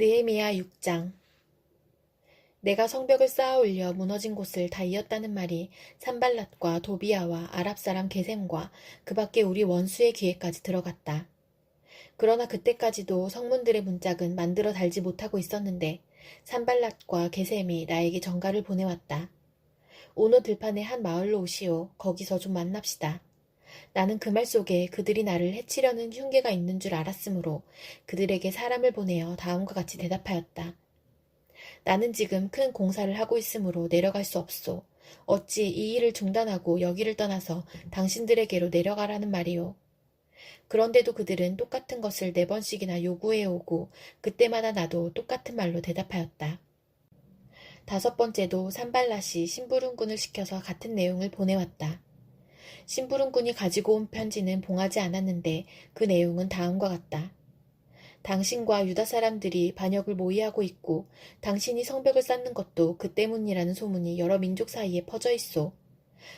느헤미야 6장. 내가 성벽을 쌓아 올려 무너진 곳을 다 이었다는 말이 산발랏과 도비아와 아랍 사람 게셈과 그 밖에 우리 원수의 귀에까지 들어갔다. 그러나 그때까지도 성문들의 문짝은 만들어 달지 못하고 있었는데 산발랏과 게셈이 나에게 전가를 보내왔다. 오노 들판의 한 마을로 오시오. 거기서 좀 만납시다. 나는 그 말 속에 그들이 나를 해치려는 흉계가 있는 줄 알았으므로 그들에게 사람을 보내어 다음과 같이 대답하였다. 나는 지금 큰 공사를 하고 있으므로 내려갈 수 없소. 어찌 이 일을 중단하고 여기를 떠나서 당신들에게로 내려가라는 말이오. 그런데도 그들은 똑같은 것을 4번씩이나 요구해오고 그때마다 나도 똑같은 말로 대답하였다. 5번째도 산발랏이 심부름꾼을 시켜서 같은 내용을 보내왔다. 심부름꾼이 가지고 온 편지는 봉하지 않았는데 그 내용은 다음과 같다. 당신과 유다 사람들이 반역을 모의하고 있고 당신이 성벽을 쌓는 것도 그 때문이라는 소문이 여러 민족 사이에 퍼져 있소.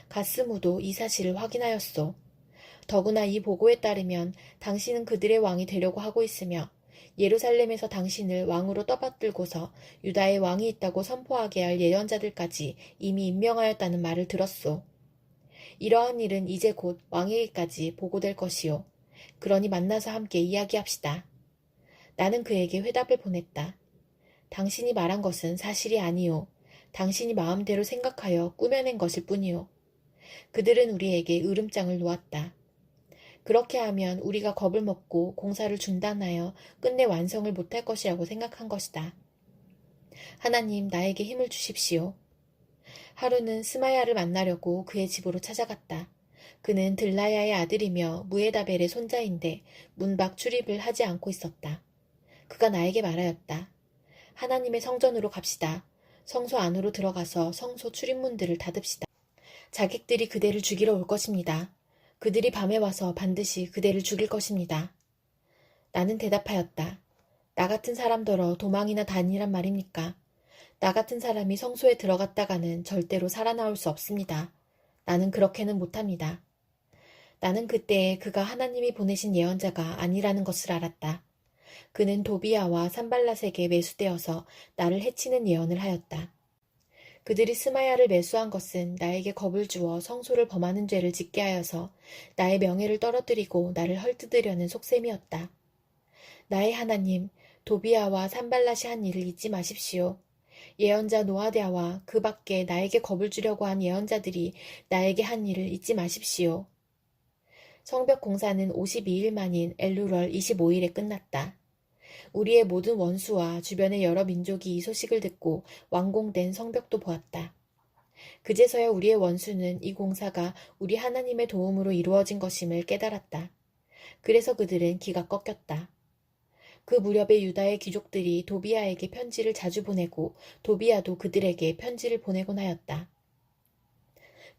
가스무도 이 사실을 확인하였소. 더구나 이 보고에 따르면 당신은 그들의 왕이 되려고 하고 있으며 예루살렘에서 당신을 왕으로 떠받들고서 유다의 왕이 있다고 선포하게 할 예언자들까지 이미 임명하였다는 말을 들었소. 이러한 일은 이제 곧 왕에게까지 보고될 것이요. 그러니 만나서 함께 이야기합시다. 나는 그에게 회답을 보냈다. 당신이 말한 것은 사실이 아니오. 당신이 마음대로 생각하여 꾸며낸 것일 뿐이오. 그들은 우리에게 으름장을 놓았다. 그렇게 하면 우리가 겁을 먹고 공사를 중단하여 끝내 완성을 못할 것이라고 생각한 것이다. 하나님, 나에게 힘을 주십시오. 하루는 스마야를 만나려고 그의 집으로 찾아갔다. 그는 들라야의 아들이며 무에다벨의 손자인데 문 밖 출입을 하지 않고 있었다. 그가 나에게 말하였다. 하나님의 성전으로 갑시다. 성소 안으로 들어가서 성소 출입문들을 닫읍시다. 자객들이 그대를 죽이러 올 것입니다. 그들이 밤에 와서 반드시 그대를 죽일 것입니다. 나는 대답하였다. 나 같은 사람더러 도망이나 다니란 말입니까? 나 같은 사람이 성소에 들어갔다가는 절대로 살아나올 수 없습니다. 나는 그렇게는 못합니다. 나는 그때에 그가 하나님이 보내신 예언자가 아니라는 것을 알았다. 그는 도비아와 산발랏에게 매수되어서 나를 해치는 예언을 하였다. 그들이 스마야를 매수한 것은 나에게 겁을 주어 성소를 범하는 죄를 짓게 하여서 나의 명예를 떨어뜨리고 나를 헐뜯으려는 속셈이었다. 나의 하나님, 도비아와 산발랏이 한 일을 잊지 마십시오. 예언자 노아디아와 그 밖에 나에게 겁을 주려고 한 예언자들이 나에게 한 일을 잊지 마십시오. 성벽 공사는 52일 만인 엘루럴 25일에 끝났다. 우리의 모든 원수와 주변의 여러 민족이 이 소식을 듣고 완공된 성벽도 보았다. 그제서야 우리의 원수는 이 공사가 우리 하나님의 도움으로 이루어진 것임을 깨달았다. 그래서 그들은 기가 꺾였다. 그 무렵에 유다의 귀족들이 도비아에게 편지를 자주 보내고 도비아도 그들에게 편지를 보내곤 하였다.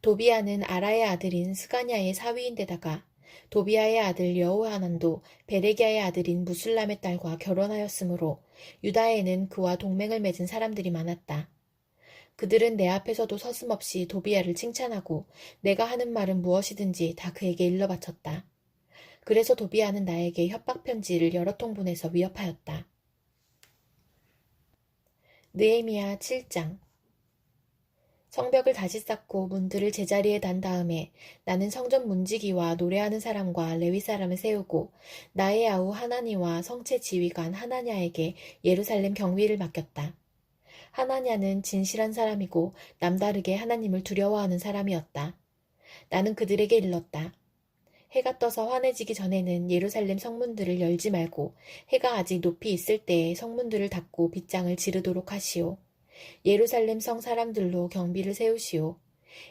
도비아는 아라의 아들인 스가냐의 사위인데다가 도비아의 아들 여호하난도 베레기야의 아들인 무술람의 딸과 결혼하였으므로 유다에는 그와 동맹을 맺은 사람들이 많았다. 그들은 내 앞에서도 서슴없이 도비아를 칭찬하고 내가 하는 말은 무엇이든지 다 그에게 일러 바쳤다. 그래서 도비아는 나에게 협박 편지를 여러 통 보내서 위협하였다. 느헤미야 7장. 성벽을 다시 쌓고 문들을 제자리에 단 다음에 나는 성전 문지기와 노래하는 사람과 레위 사람을 세우고 나의 아우 하나니와 성체 지휘관 하나냐에게 예루살렘 경비를 맡겼다. 하나냐는 진실한 사람이고 남다르게 하나님을 두려워하는 사람이었다. 나는 그들에게 일렀다. 해가 떠서 환해지기 전에는 예루살렘 성문들을 열지 말고 해가 아직 높이 있을 때에 성문들을 닫고 빗장을 지르도록 하시오. 예루살렘 성 사람들로 경비를 세우시오.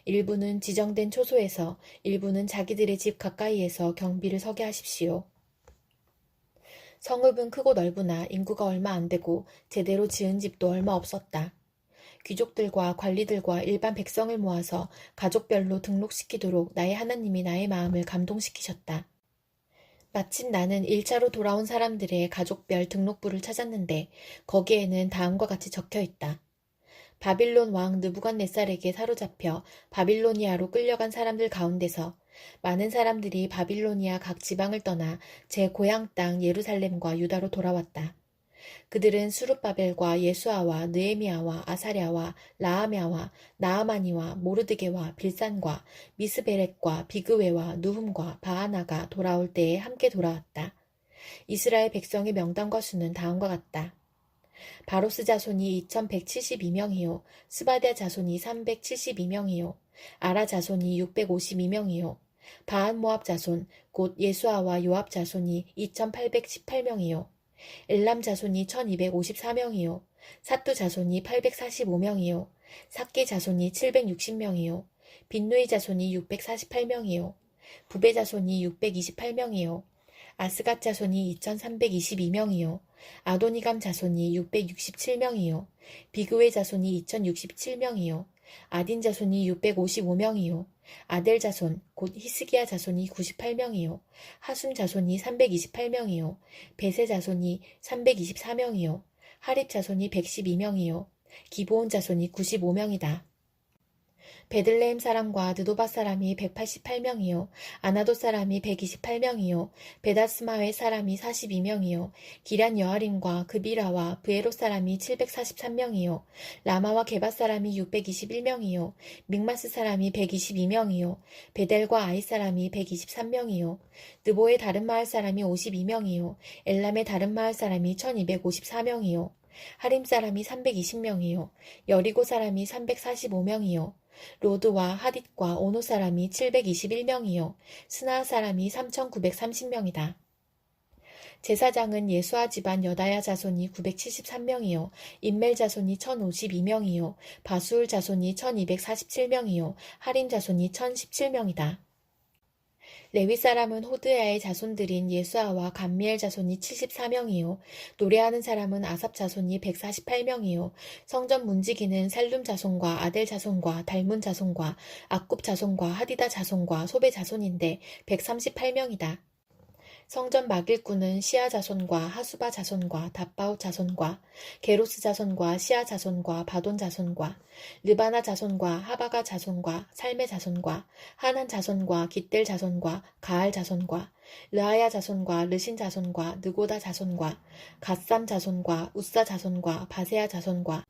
일부는 지정된 초소에서 일부는 자기들의 집 가까이에서 경비를 서게 하십시오. 성읍은 크고 넓으나 인구가 얼마 안 되고 제대로 지은 집도 얼마 없었다. 귀족들과 관리들과 일반 백성을 모아서 가족별로 등록시키도록 나의 하나님이 나의 마음을 감동시키셨다. 마침 나는 1차로 돌아온 사람들의 가족별 등록부를 찾았는데 거기에는 다음과 같이 적혀 있다. 바빌론 왕 느부갓네살에게 사로잡혀 바빌로니아로 끌려간 사람들 가운데서 많은 사람들이 바빌로니아 각 지방을 떠나 제 고향 땅 예루살렘과 유다로 돌아왔다. 그들은 수룹바벨과 예수아와 느에미아와 아사랴와 라하랴와 나아마니와 모르드게와 빌산과 미스베렛과 비그웨와 누훔과 바하나가 돌아올 때에 함께 돌아왔다. 이스라엘 백성의 명단과 수는 다음과 같다. 바로스 자손이 2172명이요 스바랴 자손이 372명이요 아라 자손이 652명이요 바한 모압 자손 곧 예수아와 요압 자손이 2818명이요 엘람 자손이 1254명이요 사뚜 자손이 845명이요 삭기 자손이 760명이요 빈누이 자손이 648명이요 부베 자손이 628명이요 아스갓 자손이 2322명이요 아도니감 자손이 667명이요 비그웨 자손이 2067명이요 아딘 자손이 655명이요 아델 자손 곧 히스기야 자손이 98명이요 하순 자손이 328명이요 베세 자손이 324명이요 하립 자손이 112명이요 기브온 자손이 95명이다. 베들레헴 사람과 느도바 사람이 188명이요 아나도 사람이 128명이요 베다스마웨 사람이 42명이요 기란 여아림과 그비라와 브에롯 사람이 743명이요 라마와 게바 사람이 621명이요 믹마스 사람이 122명이요 베델과 아이 사람이 123명이요 느보의 다른 마을 사람이 52명이요 엘람의 다른 마을 사람이 1254명이요 하림 사람이 320명이요 여리고 사람이 345명이요 로드와 하딧과 오노 사람이 721명이요 스나아 사람이 3930명이다. 제사장은 예수아 집안 여다야 자손이 973명이요 임멜 자손이 1052명이요 바수울 자손이 1247명이요 하림 자손이 1017명이다. 레위 사람은 호드야의 자손들인 예수아와 감미엘 자손이 74명이요 노래하는 사람은 아삽 자손이 148명이요 성전 문지기는 살룸 자손과 아델 자손과 달문 자손과 악굽 자손과 하디다 자손과 소베 자손인데 138명이다. 성전 막일꾼은 시아 자손과 하수바 자손과 답바옷 자손과 게로스 자손과 시아 자손과 바돈 자손과 르바나 자손과 하바가 자손과 살메 자손과 하난 자손과 깃델 자손과 가알 자손과 르아야 자손과 르신 자손과 느고다 자손과 갓삼 자손과 우사 자손과 바세아 자손과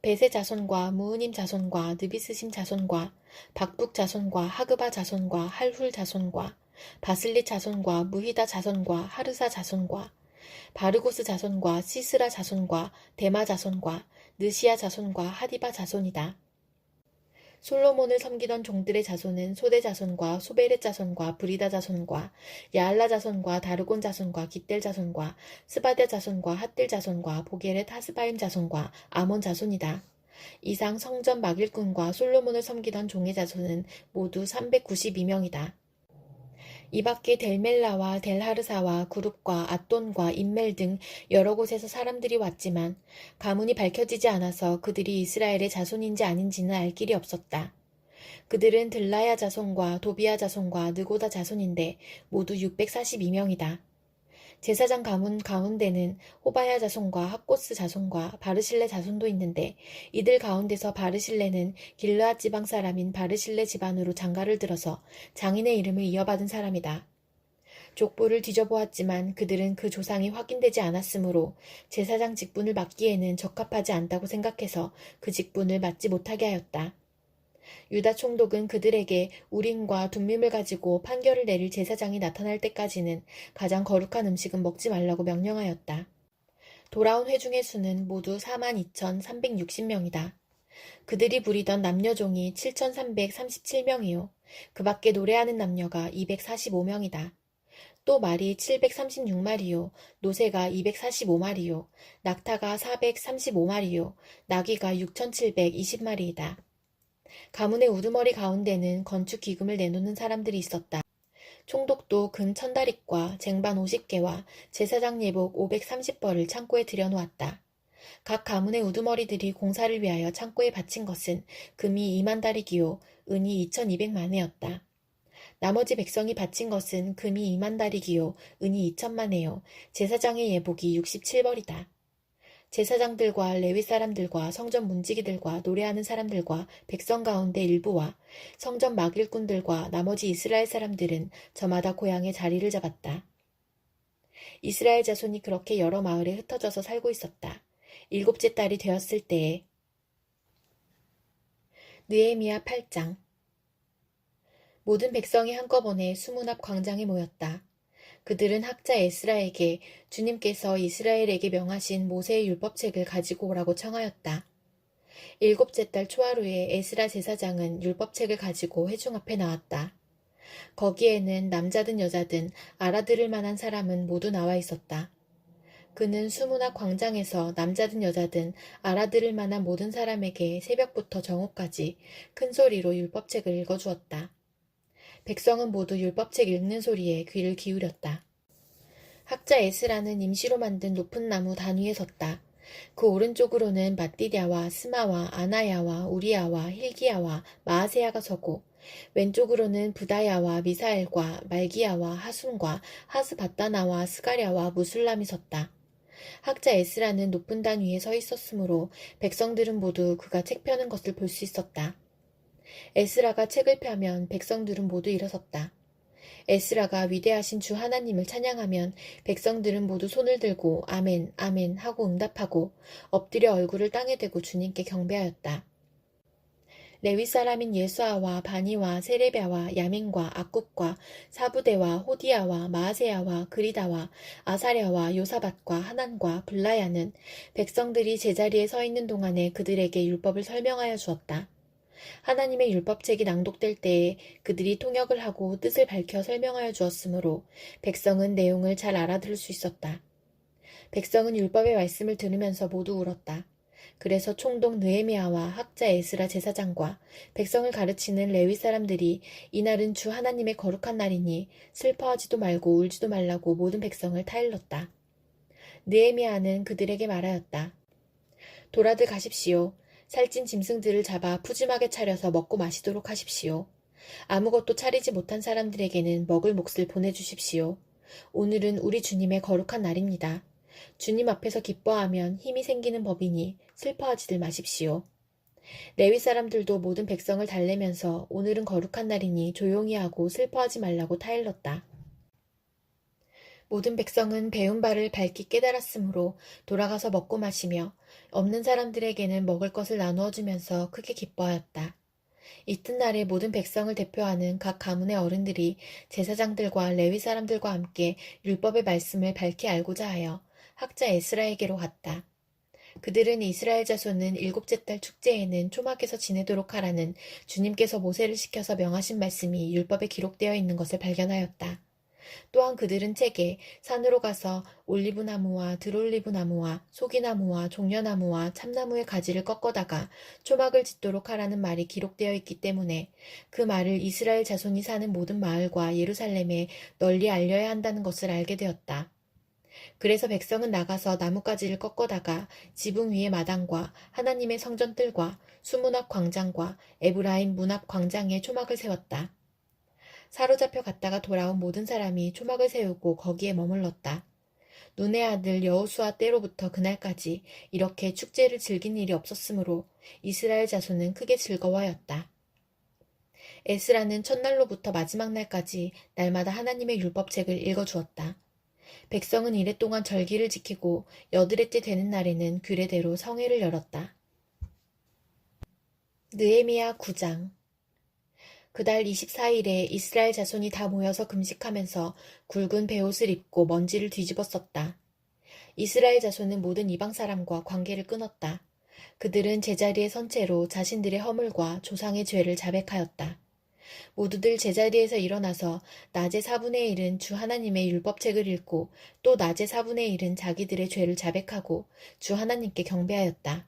베세 자손과 무으님 자손과 느비스심 자손과 박북 자손과 하그바 자손과 할훌 자손과 바슬리 자손과 무히다 자손과 하르사 자손과 바르고스 자손과 시스라 자손과 데마 자손과 느시아 자손과 하디바 자손이다. 솔로몬을 섬기던 종들의 자손은 소대 자손과 소베렛 자손과 브리다 자손과 야알라 자손과 다르곤 자손과 깃델 자손과 스바데 자손과 핫딜 자손과 보게렛 하스바임 자손과 아몬 자손이다. 이상 성전 막일꾼과 솔로몬을 섬기던 종의 자손은 모두 392명이다. 이 밖에 델멜라와 델하르사와 구룹과 앗돈과 인멜 등 여러 곳에서 사람들이 왔지만 가문이 밝혀지지 않아서 그들이 이스라엘의 자손인지 아닌지는 알 길이 없었다. 그들은 들라야 자손과 도비야 자손과 느고다 자손인데 모두 642명이다. 제사장 가문 가운데는 호바야 자손과 학고스 자손과 바르실레 자손도 있는데 이들 가운데서 바르실레는 길르앗 지방 사람인 바르실레 집안으로 장가를 들어서 장인의 이름을 이어받은 사람이다. 족보를 뒤져보았지만 그들은 그 조상이 확인되지 않았으므로 제사장 직분을 맡기에는 적합하지 않다고 생각해서 그 직분을 맡지 못하게 하였다. 유다 총독은 그들에게 우림과 둠밈을 가지고 판결을 내릴 제사장이 나타날 때까지는 가장 거룩한 음식은 먹지 말라고 명령하였다. 돌아온 회중의 수는 모두 42,360명이다. 그들이 부리던 남녀종이 7,337명이요. 그 밖에 노래하는 남녀가 245명이다. 또 말이 736마리요. 노새가 245마리요. 낙타가 435마리요. 나귀가 6,720마리이다. 가문의 우두머리 가운데는 건축 기금을 내놓는 사람들이 있었다. 총독도 금 1000다릭과 쟁반 50개와 제사장 예복 530벌을 창고에 들여놓았다. 각 가문의 우두머리들이 공사를 위하여 창고에 바친 것은 금이 2만 다릭이요 은이 2200만회였다. 나머지 백성이 바친 것은 금이 2만 다릭이요 은이 2000만회요 제사장의 예복이 67벌이다. 제사장들과 레위 사람들과 성전 문지기들과 노래하는 사람들과 백성 가운데 일부와 성전 막일꾼들과 나머지 이스라엘 사람들은 저마다 고향에 자리를 잡았다. 이스라엘 자손이 그렇게 여러 마을에 흩어져서 살고 있었다. 일곱째 달이 되었을 때에 느헤미야 8장. 모든 백성이 한꺼번에 수문 앞 광장에 모였다. 그들은 학자 에스라에게 주님께서 이스라엘에게 명하신 모세의 율법책을 가지고 오라고 청하였다. 일곱째 달 초하루에 에스라 제사장은 율법책을 가지고 회중 앞에 나왔다. 거기에는 남자든 여자든 알아들을 만한 사람은 모두 나와 있었다. 그는 수문 앞 광장에서 남자든 여자든 알아들을 만한 모든 사람에게 새벽부터 정오까지 큰 소리로 율법책을 읽어주었다. 백성은 모두 율법책 읽는 소리에 귀를 기울였다. 학자 에스라는 임시로 만든 높은 나무 단 위에 섰다. 그 오른쪽으로는 마띠랴와 스마와 아나야와 우리야와 힐기야와 마아세야가 서고 왼쪽으로는 부다야와 미사엘과 말기야와 하순과 하스바다나와 스가랴와 무술람이 섰다. 학자 에스라는 높은 단 위에 서 있었으므로 백성들은 모두 그가 책 펴는 것을 볼 수 있었다. 에스라가 책을 펴면 백성들은 모두 일어섰다. 에스라가 위대하신 주 하나님을 찬양하면 백성들은 모두 손을 들고 아멘, 아멘 하고 응답하고 엎드려 얼굴을 땅에 대고 주님께 경배하였다. 레위 사람인 예수아와 바니와 세레비아와 야민과 악굽과 사부대와 호디야와 마아세야와 그리다와 아사랴와 요사밧과 하난과 블라야는 백성들이 제자리에 서 있는 동안에 그들에게 율법을 설명하여 주었다. 하나님의 율법책이 낭독될 때에 그들이 통역을 하고 뜻을 밝혀 설명하여 주었으므로 백성은 내용을 잘 알아들을 수 있었다. 백성은 율법의 말씀을 들으면서 모두 울었다. 그래서 총독 느헤미야와 학자 에스라 제사장과 백성을 가르치는 레위 사람들이 이날은 주 하나님의 거룩한 날이니 슬퍼하지도 말고 울지도 말라고 모든 백성을 타일렀다. 느헤미야는 그들에게 말하였다. 돌아들 가십시오. 살찐 짐승들을 잡아 푸짐하게 차려서 먹고 마시도록 하십시오. 아무것도 차리지 못한 사람들에게는 먹을 몫을 보내주십시오. 오늘은 우리 주님의 거룩한 날입니다. 주님 앞에서 기뻐하면 힘이 생기는 법이니 슬퍼하지들 마십시오. 레위 사람들도 모든 백성을 달래면서 오늘은 거룩한 날이니 조용히 하고 슬퍼하지 말라고 타일렀다. 모든 백성은 배운 바를 밝히 깨달았으므로 돌아가서 먹고 마시며 없는 사람들에게는 먹을 것을 나누어 주면서 크게 기뻐하였다. 이튿날에 모든 백성을 대표하는 각 가문의 어른들이 제사장들과 레위 사람들과 함께 율법의 말씀을 밝히 알고자 하여 학자 에스라에게로 갔다. 그들은 이스라엘 자손은 일곱째 달 축제에는 초막에서 지내도록 하라는 주님께서 모세를 시켜서 명하신 말씀이 율법에 기록되어 있는 것을 발견하였다. 또한 그들은 책에 산으로 가서 올리브나무와 들올리브나무와 소기나무와 종려나무와 참나무의 가지를 꺾어다가 초막을 짓도록 하라는 말이 기록되어 있기 때문에 그 말을 이스라엘 자손이 사는 모든 마을과 예루살렘에 널리 알려야 한다는 것을 알게 되었다. 그래서 백성은 나가서 나뭇가지를 꺾어다가 지붕 위의 마당과 하나님의 성전뜰과 수문 앞 광장과 에브라임 문 앞 광장에 초막을 세웠다. 사로잡혀 갔다가 돌아온 모든 사람이 초막을 세우고 거기에 머물렀다. 눈의 아들 여호수아 때로부터 그날까지 이렇게 축제를 즐긴 일이 없었으므로 이스라엘 자손은 크게 즐거워하였다. 에스라는 첫날로부터 마지막 날까지 날마다 하나님의 율법책을 읽어주었다. 백성은 이랫동안 절기를 지키고 여드렛째 되는 날에는 규례대로 성회를 열었다. 느헤미야 9장. 그달 24일에 이스라엘 자손이 다 모여서 금식하면서 굵은 베옷을 입고 먼지를 뒤집어 썼다. 이스라엘 자손은 모든 이방 사람과 관계를 끊었다. 그들은 제자리에 선 채로 자신들의 허물과 조상의 죄를 자백하였다. 모두들 제자리에서 일어나서 낮에 4분의 1은 주 하나님의 율법책을 읽고 또 낮에 4분의 1은 자기들의 죄를 자백하고 주 하나님께 경배하였다.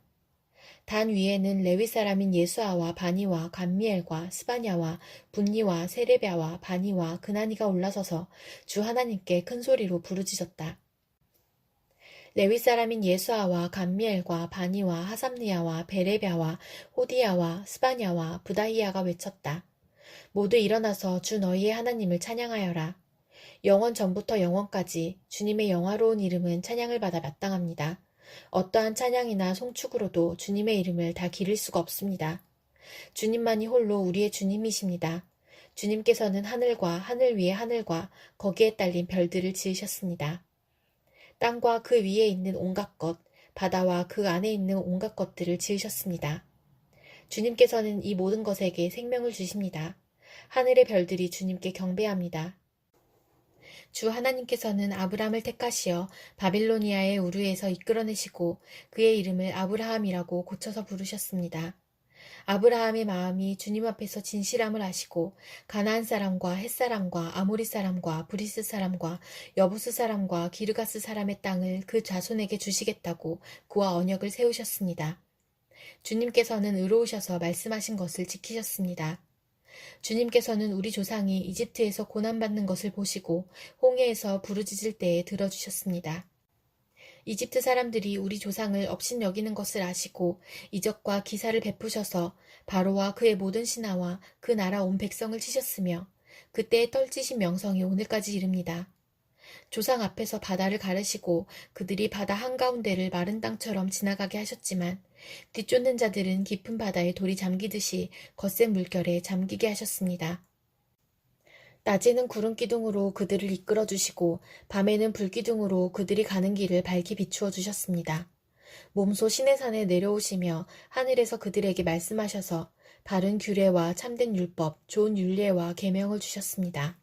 단 위에는 레위 사람인 예수아와 바니와 감미엘과 스바냐와 분니와 세레비아와 바니와 그나니가 올라서서 주 하나님께 큰 소리로 부르짖었다. 레위 사람인 예수아와 감미엘과 바니와 하삼니아와 베레비아와 호디야와 스바냐와 부다히야가 외쳤다. 모두 일어나서 주 너희의 하나님을 찬양하여라. 영원 전부터 영원까지 주님의 영화로운 이름은 찬양을 받아 마땅합니다. 어떠한 찬양이나 송축으로도 주님의 이름을 다 기릴 수가 없습니다. 주님만이 홀로 우리의 주님이십니다. 주님께서는 하늘과 하늘 위의 하늘과 거기에 딸린 별들을 지으셨습니다. 땅과 그 위에 있는 온갖 것, 바다와 그 안에 있는 온갖 것들을 지으셨습니다. 주님께서는 이 모든 것에게 생명을 주십니다. 하늘의 별들이 주님께 경배합니다. 주 하나님께서는 아브람을 택하시어 바빌로니아의 우르에서 이끌어내시고 그의 이름을 아브라함이라고 고쳐서 부르셨습니다. 아브라함의 마음이 주님 앞에서 진실함을 아시고 가나안 사람과 헷 사람과 아모리 사람과 브리스 사람과 여부스 사람과 기르가스 사람의 땅을 그 자손에게 주시겠다고 그와 언약을 세우셨습니다. 주님께서는 의로우셔서 말씀하신 것을 지키셨습니다. 주님께서는 우리 조상이 이집트에서 고난받는 것을 보시고 홍해에서 부르짖을 때에 들어주셨습니다. 이집트 사람들이 우리 조상을 업신여기는 것을 아시고 이적과 기사를 베푸셔서 바로와 그의 모든 신하와 그 나라 온 백성을 치셨으며 그때의 떨치신 명성이 오늘까지 이릅니다. 조상 앞에서 바다를 가르시고 그들이 바다 한가운데를 마른 땅처럼 지나가게 하셨지만 뒤쫓는 자들은 깊은 바다에 돌이 잠기듯이 거센 물결에 잠기게 하셨습니다. 낮에는 구름 기둥으로 그들을 이끌어 주시고 밤에는 불 기둥으로 그들이 가는 길을 밝히 비추어 주셨습니다. 몸소 시내산에 내려오시며 하늘에서 그들에게 말씀하셔서 바른 규례와 참된 율법, 좋은 율례와 계명을 주셨습니다.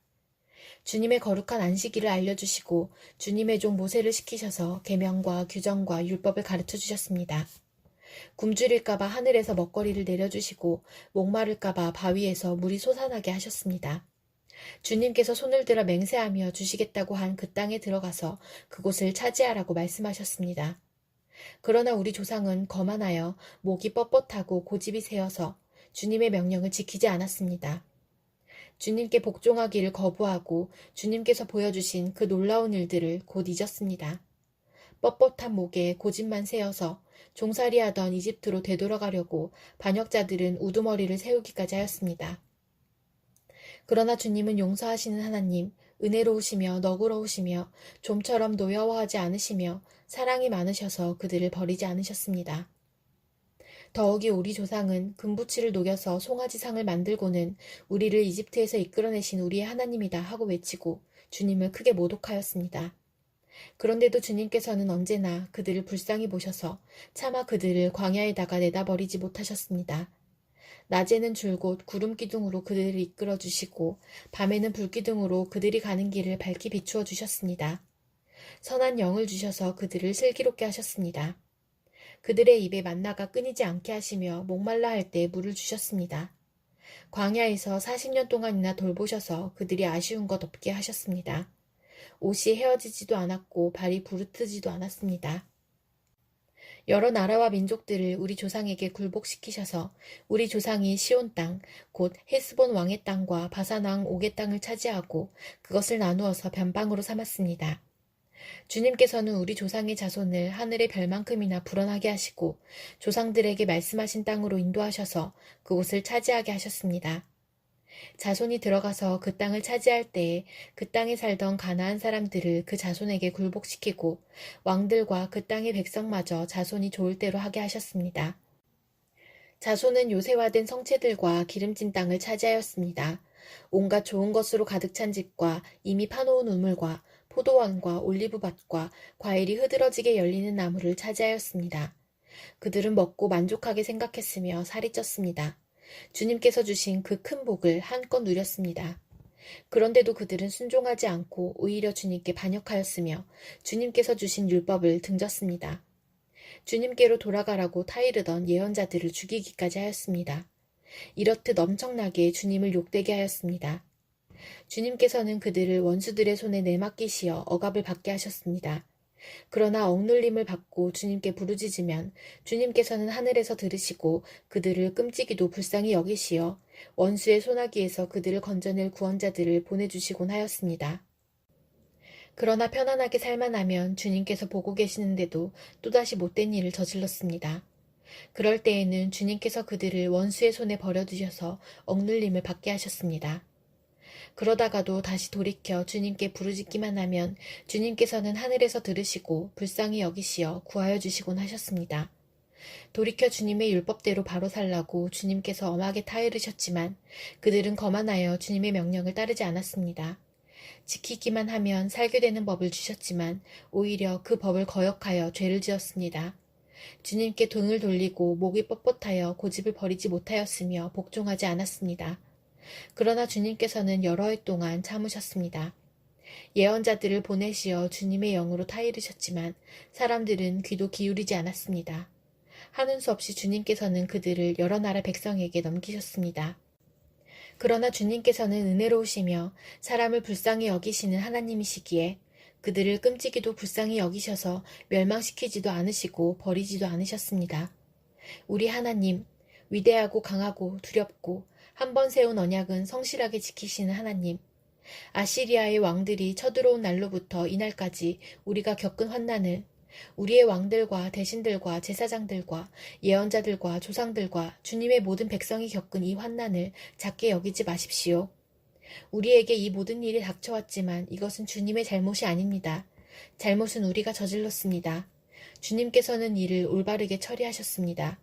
주님의 거룩한 안식일을 알려주시고 주님의 종 모세를 시키셔서 계명과 규정과 율법을 가르쳐 주셨습니다. 굶주릴까봐 하늘에서 먹거리를 내려주시고 목마를까봐 바위에서 물이 솟아나게 하셨습니다. 주님께서 손을 들어 맹세하며 주시겠다고 한 그 땅에 들어가서 그곳을 차지하라고 말씀하셨습니다. 그러나 우리 조상은 거만하여 목이 뻣뻣하고 고집이 세어서 주님의 명령을 지키지 않았습니다. 주님께 복종하기를 거부하고 주님께서 보여주신 그 놀라운 일들을 곧 잊었습니다. 뻣뻣한 목에 고집만 세어서 종살이하던 이집트로 되돌아가려고 반역자들은 우두머리를 세우기까지 하였습니다. 그러나 주님은 용서하시는 하나님, 은혜로우시며 너그러우시며 좀처럼 노여워하지 않으시며 사랑이 많으셔서 그들을 버리지 않으셨습니다. 더욱이 우리 조상은 금부치를 녹여서 송아지상을 만들고는 우리를 이집트에서 이끌어내신 우리의 하나님이다 하고 외치고 주님을 크게 모독하였습니다. 그런데도 주님께서는 언제나 그들을 불쌍히 보셔서 차마 그들을 광야에다가 내다버리지 못하셨습니다. 낮에는 줄곧 구름 기둥으로 그들을 이끌어 주시고 밤에는 불 기둥으로 그들이 가는 길을 밝히 비추어 주셨습니다. 선한 영을 주셔서 그들을 슬기롭게 하셨습니다. 그들의 입에 만나가 끊이지 않게 하시며 목말라 할 때 물을 주셨습니다. 광야에서 40년 동안이나 돌보셔서 그들이 아쉬운 것 없게 하셨습니다. 옷이 헤어지지도 않았고 발이 부르트지도 않았습니다. 여러 나라와 민족들을 우리 조상에게 굴복시키셔서 우리 조상이 시온 땅, 곧 헤스본 왕의 땅과 바산 왕 옥의 땅을 차지하고 그것을 나누어서 변방으로 삼았습니다. 주님께서는 우리 조상의 자손을 하늘의 별만큼이나 불어나게 하시고 조상들에게 말씀하신 땅으로 인도하셔서 그곳을 차지하게 하셨습니다. 자손이 들어가서 그 땅을 차지할 때에 그 땅에 살던 가나안 사람들을 그 자손에게 굴복시키고 왕들과 그 땅의 백성마저 자손이 좋을 대로 하게 하셨습니다. 자손은 요새화된 성체들과 기름진 땅을 차지하였습니다. 온갖 좋은 것으로 가득 찬 집과 이미 파놓은 우물과 포도원과 올리브밭과 과일이 흐드러지게 열리는 나무를 차지하였습니다. 그들은 먹고 만족하게 생각했으며 살이 쪘습니다. 주님께서 주신 그 큰 복을 한껏 누렸습니다. 그런데도 그들은 순종하지 않고 오히려 주님께 반역하였으며 주님께서 주신 율법을 등졌습니다. 주님께로 돌아가라고 타이르던 예언자들을 죽이기까지 하였습니다. 이렇듯 엄청나게 주님을 욕되게 하였습니다. 주님께서는 그들을 원수들의 손에 내맡기시어 억압을 받게 하셨습니다. 그러나 억눌림을 받고 주님께 부르짖으면 주님께서는 하늘에서 들으시고 그들을 끔찍이도 불쌍히 여기시어 원수의 소나기에서 그들을 건져낼 구원자들을 보내주시곤 하였습니다. 그러나 편안하게 살만하면 주님께서 보고 계시는데도 또다시 못된 일을 저질렀습니다. 그럴 때에는 주님께서 그들을 원수의 손에 버려두셔서 억눌림을 받게 하셨습니다. 그러다가도 다시 돌이켜 주님께 부르짖기만 하면 주님께서는 하늘에서 들으시고 불쌍히 여기시어 구하여 주시곤 하셨습니다. 돌이켜 주님의 율법대로 바로 살라고 주님께서 엄하게 타이르셨지만 그들은 거만하여 주님의 명령을 따르지 않았습니다. 지키기만 하면 살게 되는 법을 주셨지만 오히려 그 법을 거역하여 죄를 지었습니다. 주님께 등을 돌리고 목이 뻣뻣하여 고집을 버리지 못하였으며 복종하지 않았습니다. 그러나 주님께서는 여러 해 동안 참으셨습니다. 예언자들을 보내시어 주님의 영으로 타이르셨지만 사람들은 귀도 기울이지 않았습니다. 하는 수 없이 주님께서는 그들을 여러 나라 백성에게 넘기셨습니다. 그러나 주님께서는 은혜로우시며 사람을 불쌍히 여기시는 하나님이시기에 그들을 끔찍이도 불쌍히 여기셔서 멸망시키지도 않으시고 버리지도 않으셨습니다. 우리 하나님, 위대하고 강하고 두렵고 한 번 세운 언약은 성실하게 지키시는 하나님, 아시리아의 왕들이 쳐들어온 날로부터 이날까지 우리가 겪은 환난을 우리의 왕들과 대신들과 제사장들과 예언자들과 조상들과 주님의 모든 백성이 겪은 이 환난을 작게 여기지 마십시오. 우리에게 이 모든 일이 닥쳐왔지만 이것은 주님의 잘못이 아닙니다. 잘못은 우리가 저질렀습니다. 주님께서는 이를 올바르게 처리하셨습니다.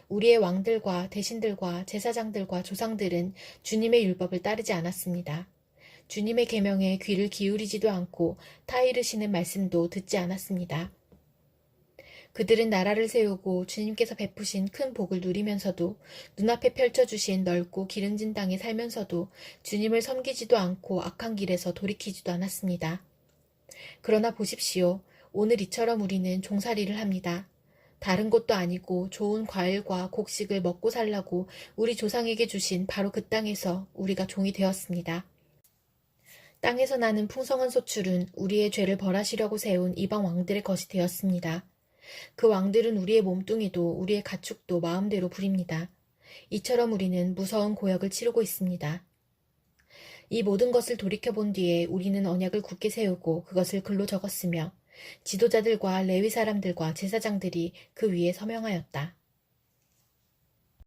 우리의 왕들과 대신들과 제사장들과 조상들은 주님의 율법을 따르지 않았습니다. 주님의 계명에 귀를 기울이지도 않고 타이르시는 말씀도 듣지 않았습니다. 그들은 나라를 세우고 주님께서 베푸신 큰 복을 누리면서도 눈앞에 펼쳐주신 넓고 기름진 땅에 살면서도 주님을 섬기지도 않고 악한 길에서 돌이키지도 않았습니다. 그러나 보십시오. 오늘 이처럼 우리는 종살이를 합니다. 다른 곳도 아니고 좋은 과일과 곡식을 먹고 살라고 우리 조상에게 주신 바로 그 땅에서 우리가 종이 되었습니다. 땅에서 나는 풍성한 소출은 우리의 죄를 벌하시려고 세운 이방 왕들의 것이 되었습니다. 그 왕들은 우리의 몸뚱이도 우리의 가축도 마음대로 부립니다. 이처럼 우리는 무서운 고역을 치르고 있습니다. 이 모든 것을 돌이켜본 뒤에 우리는 언약을 굳게 세우고 그것을 글로 적었으며 지도자들과 레위 사람들과 제사장들이 그 위에 서명하였다.